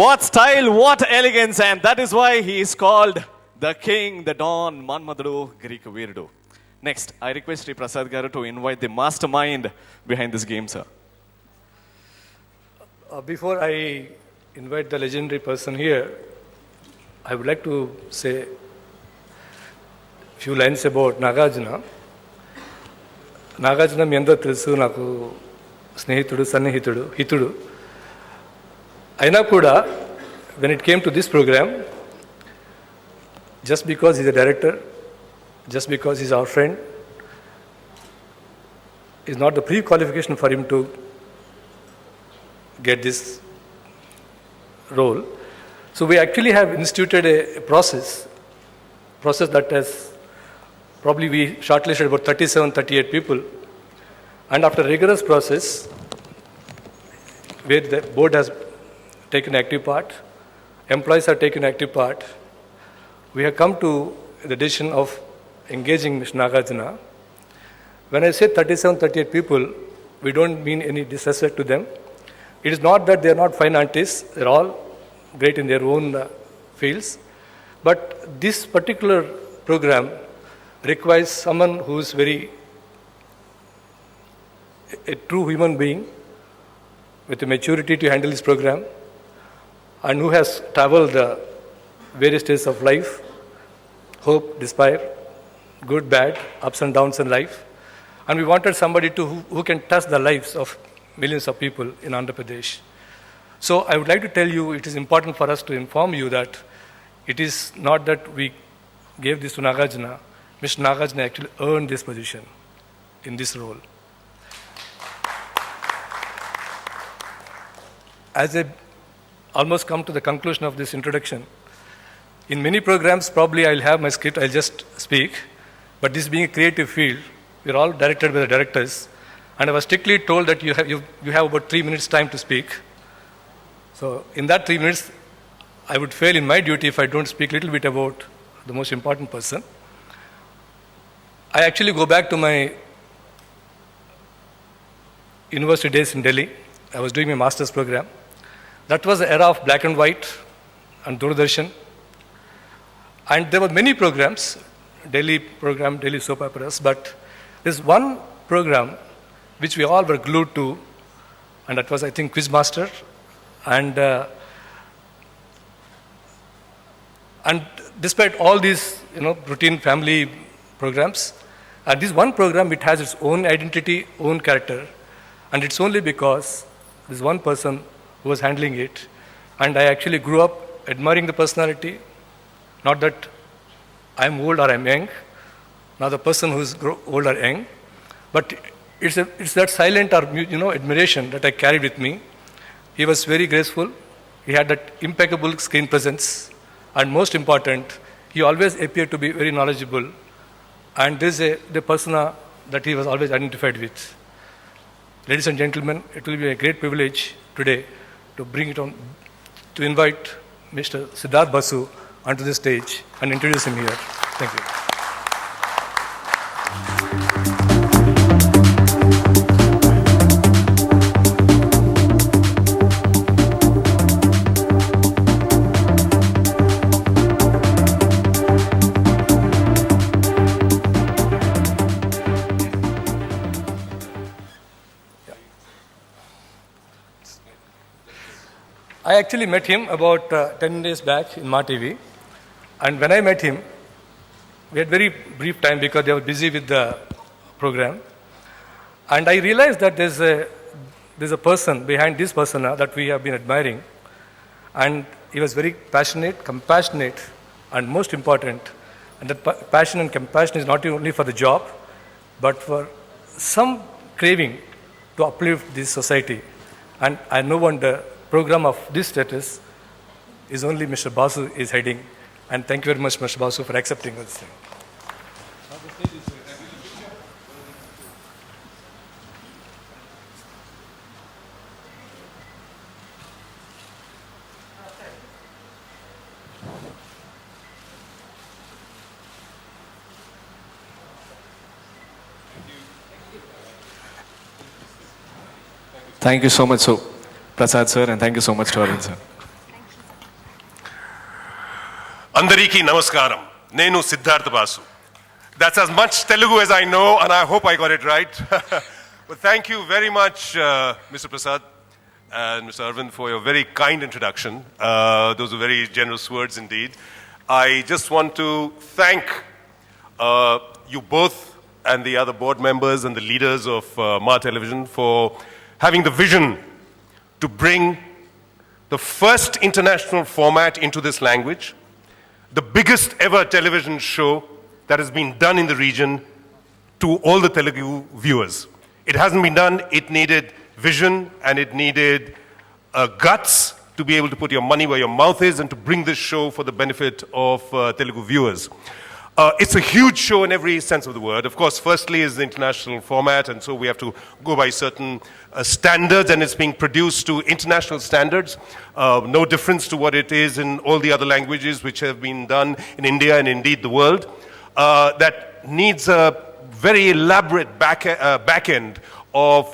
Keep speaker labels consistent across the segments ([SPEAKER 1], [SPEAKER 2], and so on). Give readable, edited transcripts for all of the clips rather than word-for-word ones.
[SPEAKER 1] What style, what elegance, and that is why he is called the King, the Don, Manmadudu, Greek Veerudu. Next, I request Sri Prasad Garu to invite the mastermind behind this game, sir.
[SPEAKER 2] Before I invite the legendary person here, I would like to say a few lines about Nagarjuna. Nagarjuna మీ అందరూ తెలుసు, నాకు స్నేహితుడు, సన్నిహితుడు, హితుడు. అయినా కూడా when it came to this program, just because he's a director, just because he's our friend, is not the pre-qualification for him to get this role. So we actually have instituted a process that has probably we shortlisted about 37, 38 people, and after rigorous process where the board has taken active part, employees have taken active part, we have come to the decision of engaging Mr. Nagarjuna. When I say 37, 38 people, we don't mean any disrespect to them. It is not that they are not fine artists, they are all great in their own fields, but this particular program requires someone who is a true human being with a maturity to handle this program and who has traveled the various stages of life, hope, despair, good, bad, ups and downs in life. And we wanted somebody who can touch the lives of millions of people in Andhra Pradesh. So I would like to tell you, it is important for us to inform you that it is not that we gave this to Nagarjuna. Mr. Nagarjuna actually earned this position in this role. As I almost come to the conclusion of this introduction, in many programs probably I'll have my script, I'll just speak, but this being a creative field, we're all directed by the directors, and I was strictly told that you have about 3 minutes time to speak. So in that 3 minutes, I would fail in my duty if I don't speak a little bit about the most important person. I actually go back to my university days in Delhi. I was doing my master's program. That was the era of black and white and Doordarshan. And there were many programs, Delhi soap operas, but there's one program which we all were glued to, and that was, I think, Quizmaster. And despite all these, routine family programs, this one program, it has its own identity, own character, and it's only because there's one person who was handling it, and I actually grew up admiring the personality. Not that I'm old or I'm young, not the person who's old or young, but it's that silent or admiration that I carried with me. He was very graceful. He had that impeccable screen presence, and most important, he always appeared to be very knowledgeable. And this is the persona that he was always identified with. Ladies and gentlemen, it will be a great privilege today to bring it on, to invite Mr. Siddharth Basu onto the stage and introduce him here. Thank you. I actually met him about 10 days back in Ma TV, and when I met him, we had very brief time because they were busy with the program, and I realized that there's a person behind this persona that we have been admiring, and he was very passionate, compassionate, and most important, and that passion and compassion is not only for the job, but for some craving to uplift this society. And I no wonder program of this status is only Mr. Basu is heading. And thank you very much, Mr. Basu, for accepting this thing.
[SPEAKER 1] Thank you so much, Prasad sir, and thank you so much, Torin sir.
[SPEAKER 3] Thank you. Andariki Namaskaram. Nenu Siddhartha Basu. That's as much Telugu as I know, and I hope I got it right. But thank you very much, Mr. Prasad and Mr. Arvind, for your very kind introduction. Those were very generous words indeed. I just want to thank you both and the other board members and the leaders of Ma Television for having the vision to bring the first international format into this language, the biggest ever television show that has been done in the region to all the Telugu viewers. It hasn't been done. It needed vision and it needed guts to be able to put your money where your mouth is and to bring this show for the benefit of Telugu viewers. It's a huge show in every sense of the word. Of course, firstly is the international format, and so we have to go by certain standards, and it's being produced to international standards. No difference to what it is in all the other languages which have been done in India and indeed the world. That needs a very elaborate back end of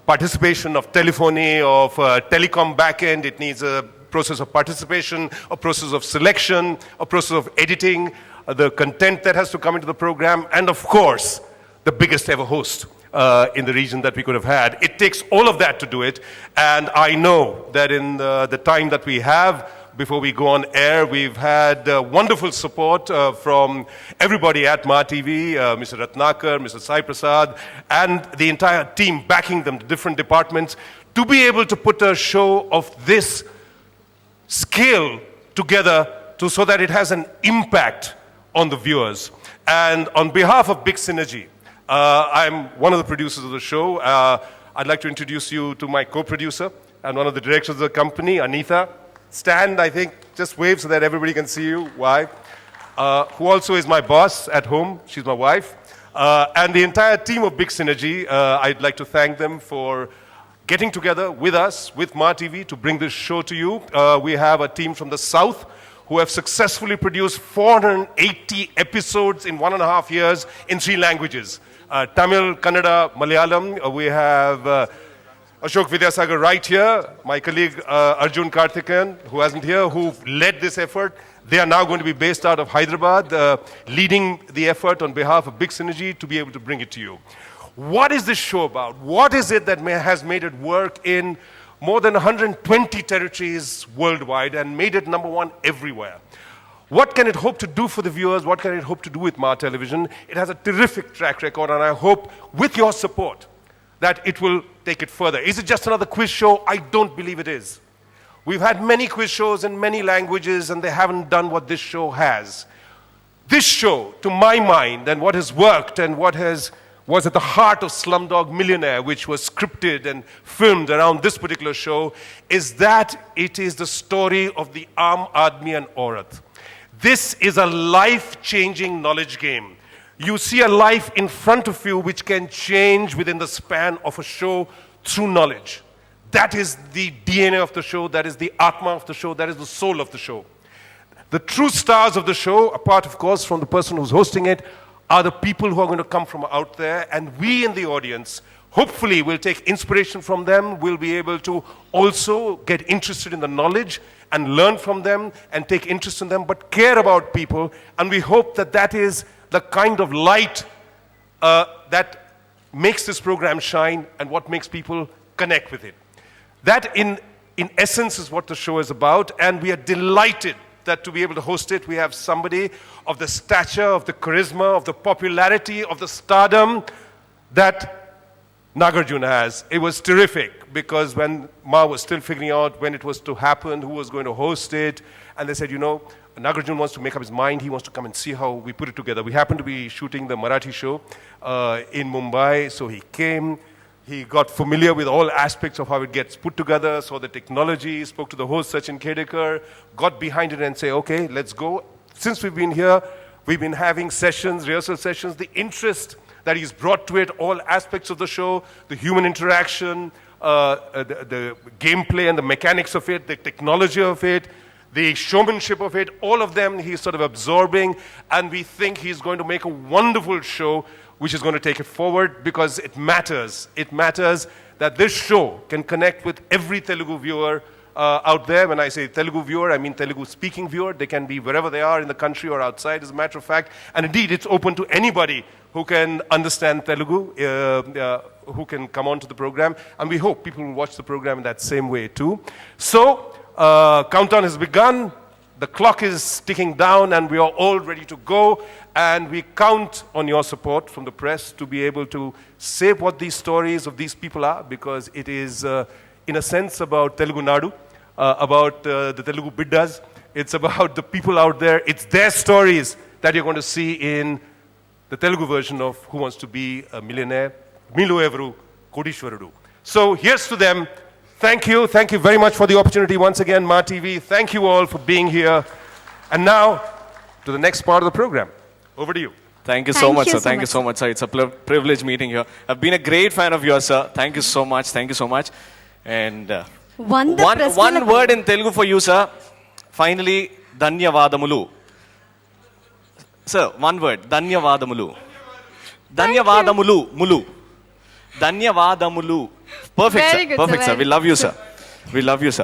[SPEAKER 3] participation of telephony, of telecom back end. It needs a process of participation, a process of selection, a process of editing, the content that has to come into the program, and of course, the biggest ever host in the region that we could have had. It takes all of that to do it, and I know that in the time that we have before we go on air, we've had wonderful support from everybody at Ma TV, Mr. Ratnakar, Mr. Sai Prasad, and the entire team backing them, the different departments, to be able to put a show of this scale together so that it has an impact on the viewers. And on behalf of Big Synergy, I'm one of the producers of the show. I'd like to introduce you to my co-producer and one of the directors of the company, Anita. Stand, I think, just wave so that everybody can see you. Why? Who also is my boss at home. She's my wife. And the entire team of Big Synergy, I'd like to thank them for getting together with us, with Ma TV, to bring this show to you. We have a team from the South who have successfully produced 480 episodes in 1.5 years in 3 languages. Tamil, Kannada, Malayalam. We have Ashok Vidyasagar right here, my colleague Arjun Karthikeyan, who wasn't here, who led this effort. They are now going to be based out of Hyderabad, leading the effort on behalf of Big Synergy to be able to bring it to you. What is this show about? What is it that has made it work in more than 120 territories worldwide and made it #1 everywhere? What can it hope to do for the viewers? What can it hope to do with Ma Television? It has a terrific track record, and I hope with your support that it will take it further. Is it just another quiz show? I don't believe it is. We've had many quiz shows in many languages, and they haven't done what this show has. This show, to my mind, and what has worked and what was at the heart of Slumdog Millionaire, which was scripted and filmed around this particular show, is that it is the story of the Aam Aadmi and Aurat. This is a life-changing knowledge game. You see a life in front of you which can change within the span of a show through knowledge. That is the DNA of the show, that is the Atma of the show, that is the soul of the show. The true stars of the show, apart of course from the person who's hosting it, are the people who are going to come from out there, and we in the audience hopefully will take inspiration from them. We'll be able to also get interested in the knowledge and learn from them and take interest in them, but care about people, and we hope that that is the kind of light that makes this program shine and what makes people connect with it. That in essence is what the show is about, and we are delighted that to be able to host it, we have somebody of the stature, of the charisma, of the popularity, of the stardom that Nagarjuna has. It was terrific because when Ma was still figuring out when it was to happen, who was going to host it, and they said, you know, Nagarjuna wants to make up his mind. He wants to come and see how we put it together. We happened to be shooting the Marathi show in Mumbai, so he came. He got familiar with all aspects of how it gets put together, saw the technology, spoke to the host, Sachin Khedekar, got behind it and say, okay, let's go. Since we've been here, we've been having sessions, rehearsal sessions, the interest that he's brought to it, all aspects of the show, the human interaction, the gameplay and the mechanics of it, the technology of it, the showmanship of it, all of them he's sort of absorbing, and we think he's going to make a wonderful show which is going to take it forward because it matters. It matters that this show can connect with every Telugu viewer out there. When I say Telugu viewer, I mean Telugu speaking viewer. They can be wherever they are in the country or outside, as a matter of fact. And indeed, it's open to anybody who can understand Telugu, who can come on to the program. And we hope people will watch the program in that same way too. So, countdown has begun. The clock is ticking down and we are all ready to go. And we count on your support from the press to be able to say what these stories of these people are, because it is, in a sense, about Telugu Nadu, about the Telugu Biddas. It's about the people out there. It's their stories that you're going to see in the Telugu version of Who Wants to Be a Millionaire, Meelo Evaru Koteeswarudu. So here's to them. Thank you. Thank you very much for the opportunity once again, Ma TV. Thank you all for being here. And now, to the next part of the program. Over to you.
[SPEAKER 1] Thank you so much, sir. Thank you so much, sir. It's a privilege meeting here. I've been a great fan of yours, sir. Thank you so much. Thank you so much. And one word in Telugu for you, sir. Finally, Dhanyavadamulu. Sir, one word. Dhanyavadamulu. Dhanyavadamulu. Mulu. Dhanyavadamulu. Perfect, sir. Perfect, sir. We love you, sir. We love you, sir.